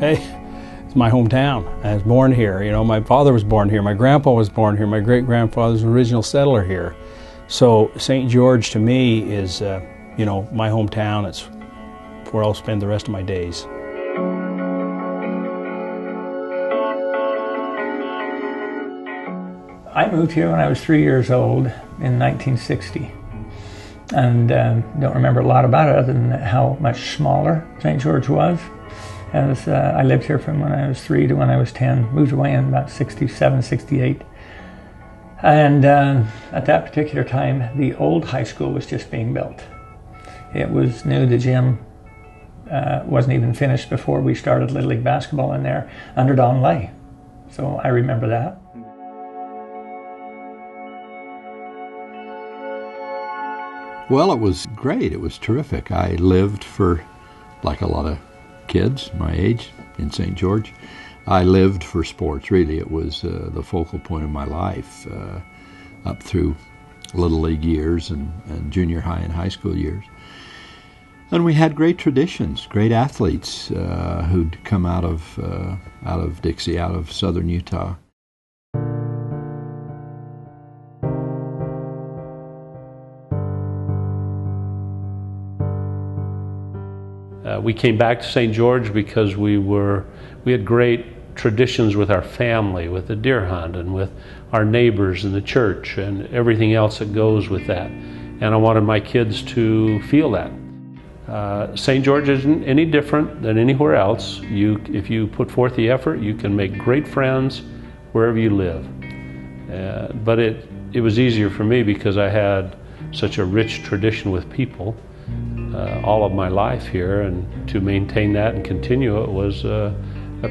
Hey, it's my hometown. I was born here. You know, my father was born here. My grandpa was born here. My great-grandfather was an original settler here. So St. George to me is, you know, my hometown. It's where I'll spend the rest of my days. I moved here when I was 3 years old in 1960. And don't remember a lot about it other than how much smaller St. George was. As I lived here from when I was 3 to when I was 10, moved away in about 67, 68. And at that particular time, the old high school was just being built. It was new, the gym wasn't even finished before we started Little League basketball in there under Don Lay. So I remember that. Well, it was great. It was terrific. I lived for, like a lot of kids my age in St. George, I lived for sports, really. It was the focal point of my life up through Little League years and junior high and high school years. And we had great traditions, great athletes who'd come out of Dixie, out of southern Utah. We came back to St. George because we had great traditions with our family, with the deer hunt and with our neighbors and the church and everything else that goes with that. And I wanted my kids to feel that. St. George isn't any different than anywhere else. If you put forth the effort, you can make great friends wherever you live. But it was easier for me because I had such a rich tradition with people all of my life here, and to maintain that and continue it was a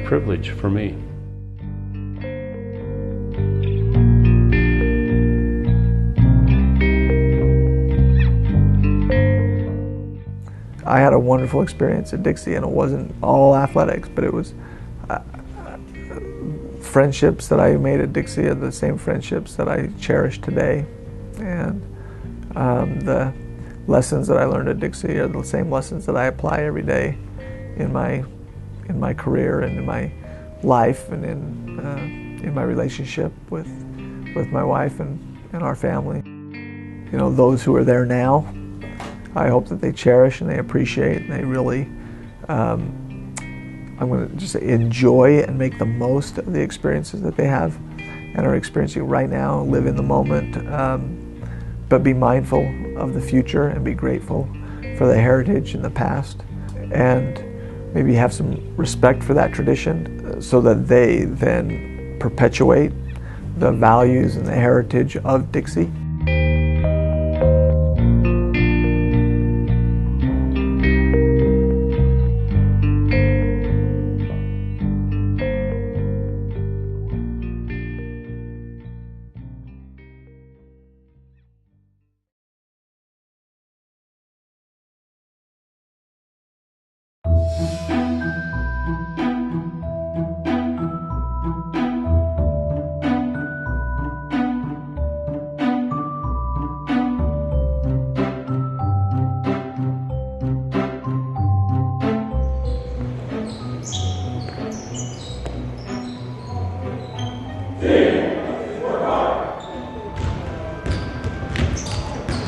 privilege for me. I had a wonderful experience at Dixie, and it wasn't all athletics, but it was friendships that I made at Dixie are the same friendships that I cherish today, and the lessons that I learned at Dixie are the same lessons that I apply every day in my career and in my life and in my relationship with my wife and our family. You know, those who are there now, I hope that they cherish and they appreciate and they really, I'm going to just say enjoy and make the most of the experiences that they have and are experiencing right now, live in the moment, but be mindful of the future and be grateful for the heritage and the past, and maybe have some respect for that tradition so that they then perpetuate the values and the heritage of Dixie.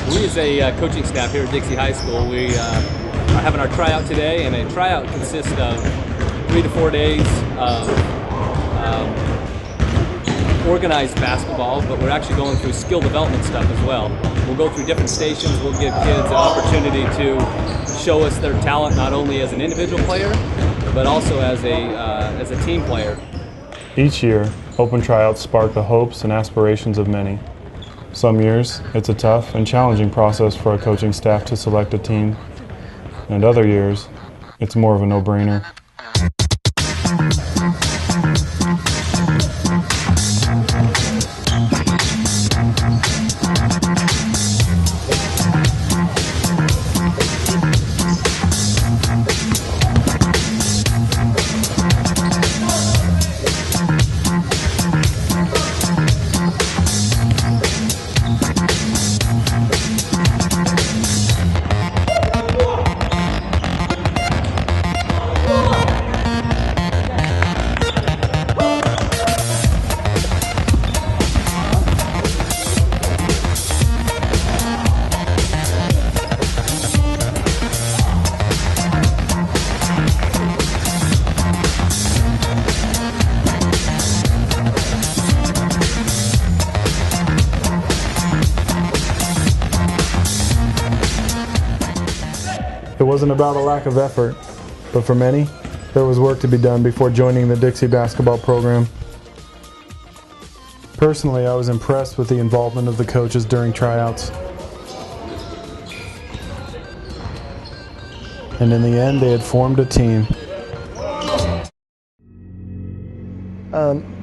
We as a coaching staff here at Dixie High School, we are having our tryout today, and a tryout consists of 3 to 4 days of organized basketball, but we're actually going through skill development stuff as well. We'll go through different stations, we'll give kids an opportunity to show us their talent not only as an individual player, but also as a team player. Each year, open tryouts spark the hopes and aspirations of many. Some years, it's a tough and challenging process for a coaching staff to select a team, and other years, it's more of a no-brainer. It wasn't about a lack of effort, but for many, there was work to be done before joining the Dixie basketball program. Personally, I was impressed with the involvement of the coaches during tryouts. And in the end, they had formed a team.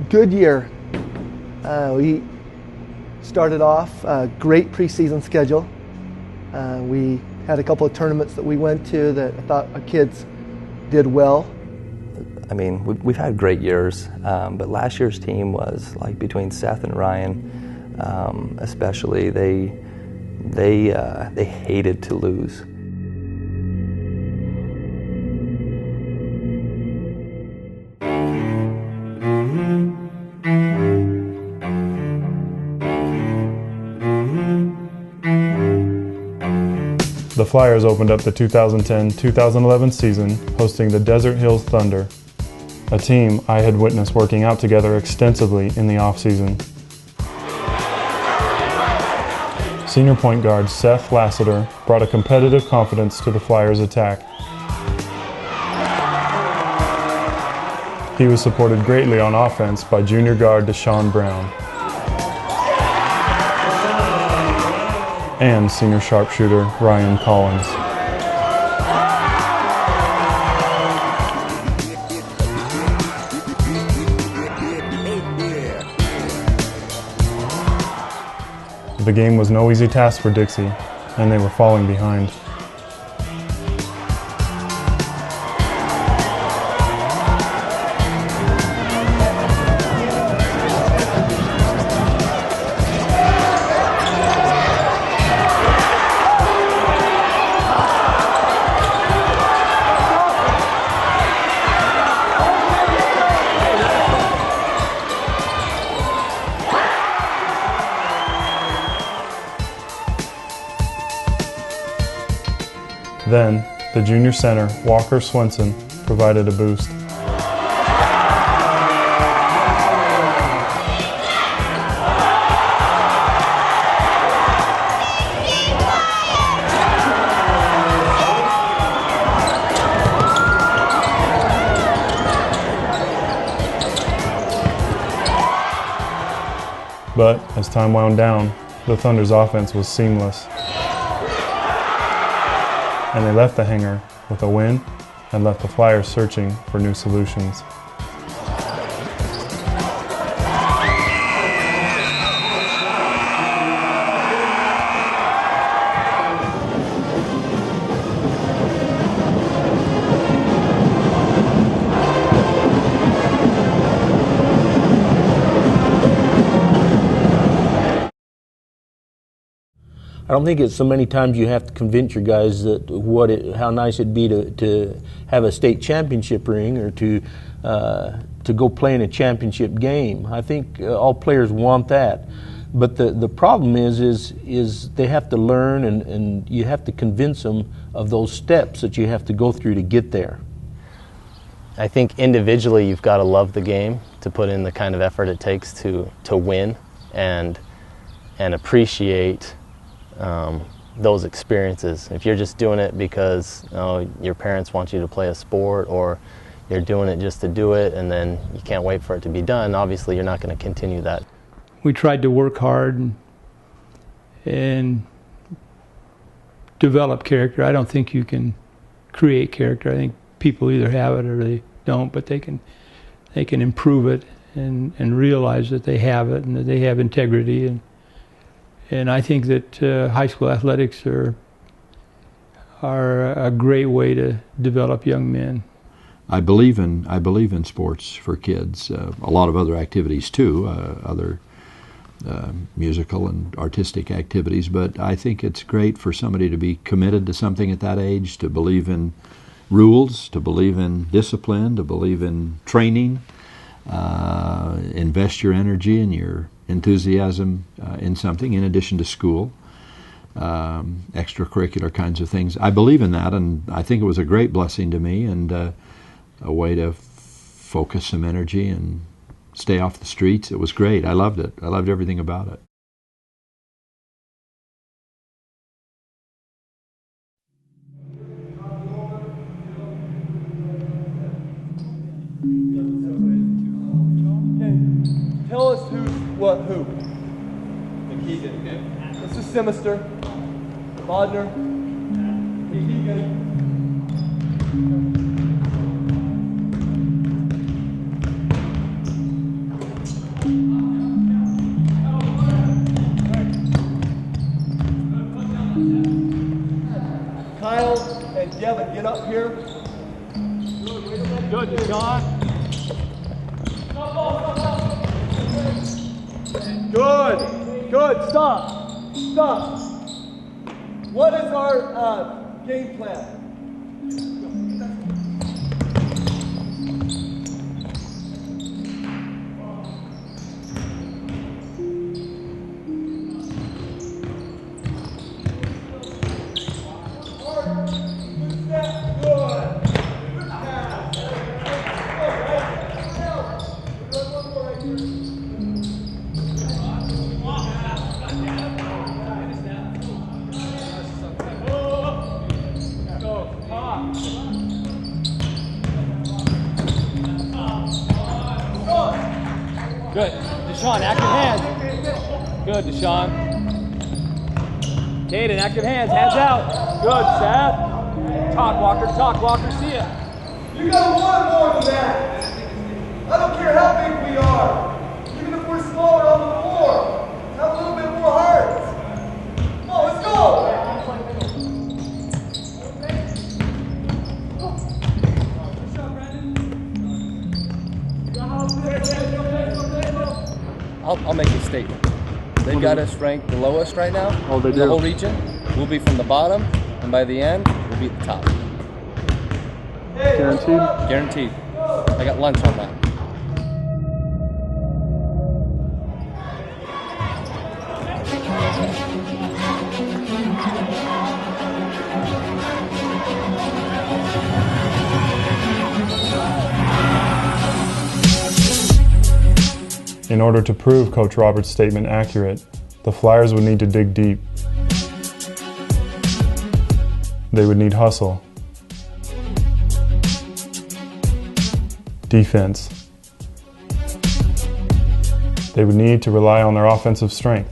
Good year. We started off a great preseason schedule. We had a couple of tournaments that we went to that I thought our kids did well. I mean, we've had great years, but last year's team was like between Seth and Ryan, especially. They hated to lose. The Flyers opened up the 2010-2011 season hosting the Desert Hills Thunder, a team I had witnessed working out together extensively in the off-season. Senior point guard Seth Lassiter brought a competitive confidence to the Flyers' attack. He was supported greatly on offense by junior guard Deshaun Brown and senior sharpshooter Ryan Collins. The game was no easy task for Dixie, and they were falling behind. Then, the junior center, Walker Swenson, provided a boost. But as time wound down, the Thunder's offense was seamless. And they left the Hangar with a win and left the Flyers searching for new solutions. I don't think it's so many times you have to convince your guys that how nice it'd be to have a state championship ring or to go play in a championship game. I think all players want that, but the problem is they have to learn and you have to convince them of those steps that you have to go through to get there. I think individually you've got to love the game to put in the kind of effort it takes to win and appreciate those experiences. If you're just doing it because your parents want you to play a sport, or you're doing it just to do it and then you can't wait for it to be done, obviously you're not going to continue that. We tried to work hard and develop character. I don't think you can create character. I think people either have it or they don't, but they can improve it and realize that they have it and that they have integrity. And I think that high school athletics are a great way to develop young men. I believe in sports for kids. A lot of other activities too, other musical and artistic activities. But I think it's great for somebody to be committed to something at that age, to believe in rules, to believe in discipline, to believe in training. Invest your energy and your enthusiasm in something in addition to school, extracurricular kinds of things. I believe in that, and I think it was a great blessing to me and a way to focus some energy and stay off the streets. It was great. I loved it. I loved everything about it. front hoop. This is Simister, Bodner, Keegan. Kyle and Devin, get up here. Good, Deshaun. Good, good, stop. What is our game plan? Good. Deshaun, active hands. Good, Deshaun. Caden, active hands. Hands out. Good, Seth. Talk, Walker. See ya. You gotta want more than that. I don't care how big we are. Even if we're smaller on the floor. Have a little bit more heart. Come on, let's go. I'll make a statement. They've got us ranked the lowest right now. Oh, they in the whole region. We'll be from the bottom, and by the end, we'll be at the top. Guaranteed? Guaranteed. I got lunch on that. In order to prove Coach Roberts' statement accurate, the Flyers would need to dig deep. They would need hustle, defense. They would need to rely on their offensive strength.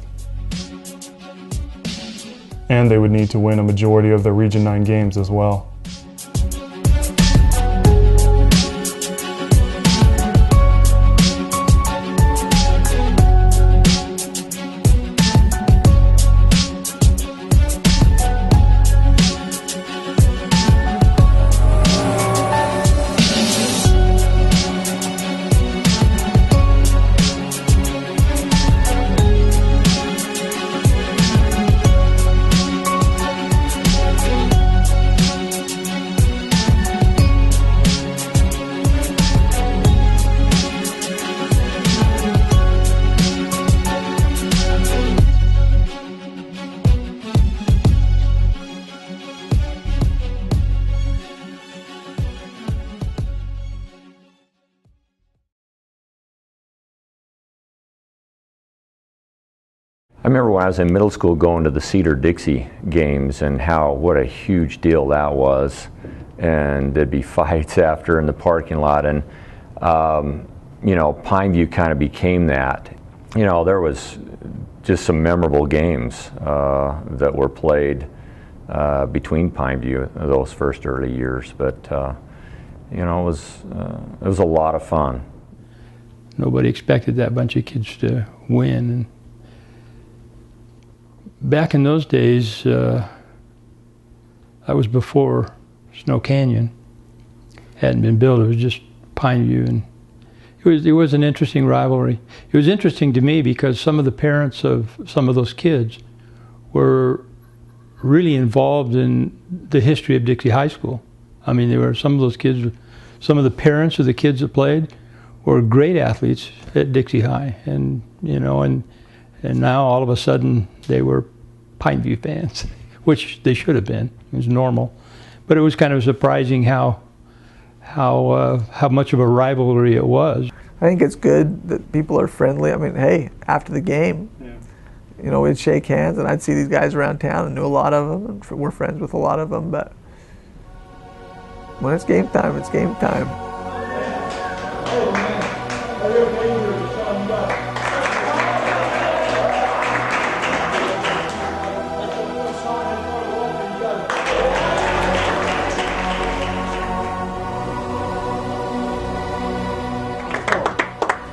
And they would need to win a majority of their Region 9 games as well. I remember when I was in middle school going to the Cedar-Dixie games and what a huge deal that was. And there'd be fights after in the parking lot, and you know, Pineview kind of became that. You know, there was just some memorable games that were played between Pineview those first early years, but you know, it was a lot of fun. Nobody expected that bunch of kids to win. And back in those days, that was before Snow Canyon hadn't been built. It was just Pineview, and it was an interesting rivalry. It was interesting to me because some of the parents of some of those kids were really involved in the history of Dixie High School. I mean, there were some of those kids, some of the parents of the kids that played were great athletes at Dixie High, and you know, and now all of a sudden they were Pineview fans, which they should have been. It was normal, but it was kind of surprising how much of a rivalry it was. I think it's good that people are friendly. I mean, hey, after the game, you know, we'd shake hands, and I'd see these guys around town and knew a lot of them, and we're friends with a lot of them. But when it's game time, it's game time.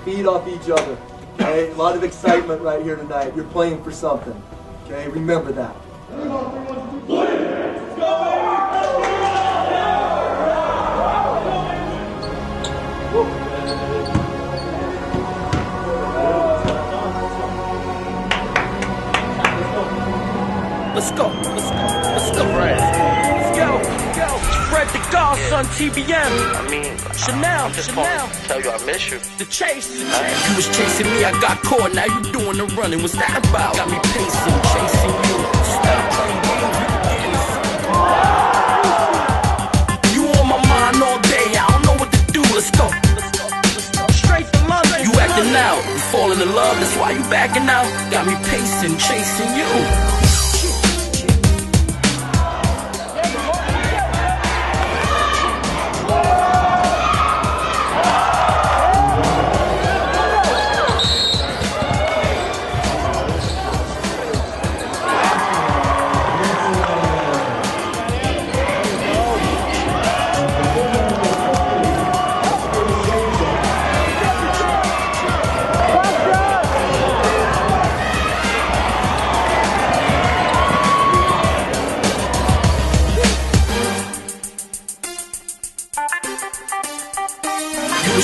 feed off each other. Okay? A lot of excitement right here tonight. You're playing for something. Okay? Remember that. Let's go, Brad. Let's go. Spread the goss on TBM. I mean, Chanel, I'm just calling to tell you I miss you. The chase. You was chasing me, I got caught. Now you doing the running. What's that about? Got me pacing, chasing you. Stop playing games. You on my mind all day. I don't know what to do. Let's go. Straight from London. You acting out, you falling in love. That's why you backing out. Got me pacing, chasing you.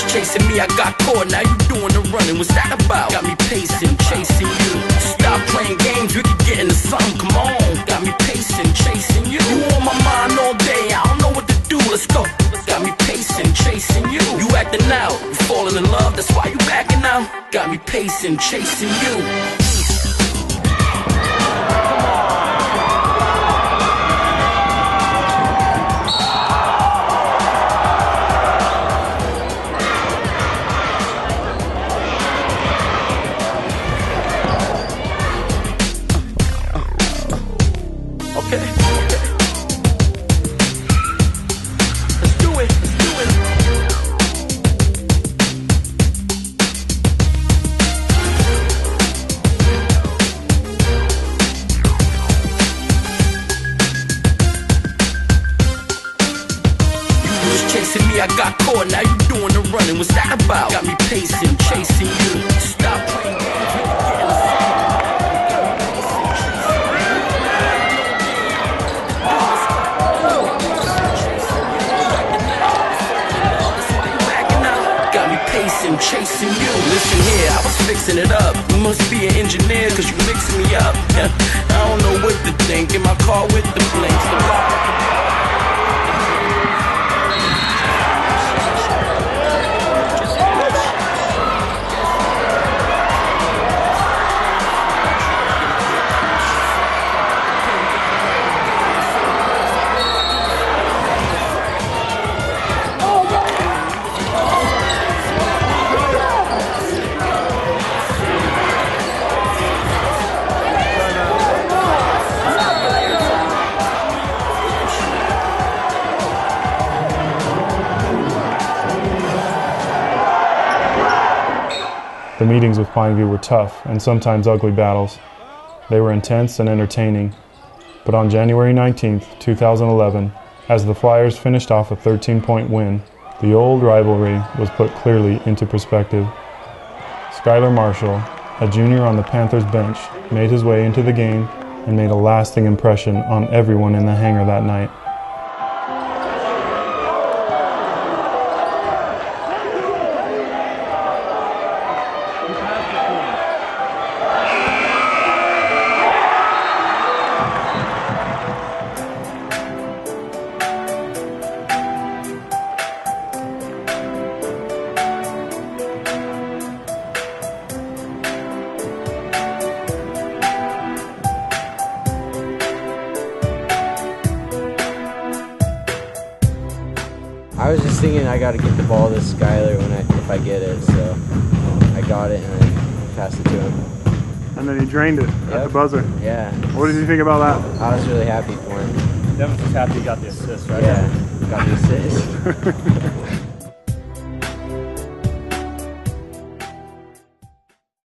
Chasing me, I got caught, now you doing the running. What's that about? Got me pacing, chasing you. Stop playing games, we can get into something, come on. Got me pacing, chasing you. You on my mind all day, I don't know what to do, let's go. Got me pacing, chasing you. You acting out, you falling in love, that's why you backing out. Got me pacing, chasing you. I got caught, now you doing the running. What's that about? Got me pacing, chasing you. Stop playing games, we can get in the got me pacing, chasing you. Listen here, I was fixing it up. You must be an engineer, cause you mixing me up. I don't know what to think. In my car with the blinks, the bar. The meetings with Pineview were tough and sometimes ugly battles. They were intense and entertaining. But on January 19th, 2011, as the Flyers finished off a 13-point win, the old rivalry was put clearly into perspective. Skylar Marshall, a junior on the Panthers bench, made his way into the game and made a lasting impression on everyone in the hangar that night. I was just thinking I got to get the ball to Skylar if I get it, so I got it and I passed it to him. And then he drained it at the buzzer. Yeah. What did you think about that? I was really happy for him. Devin was just happy he got the assist, right? Yeah, got the assist.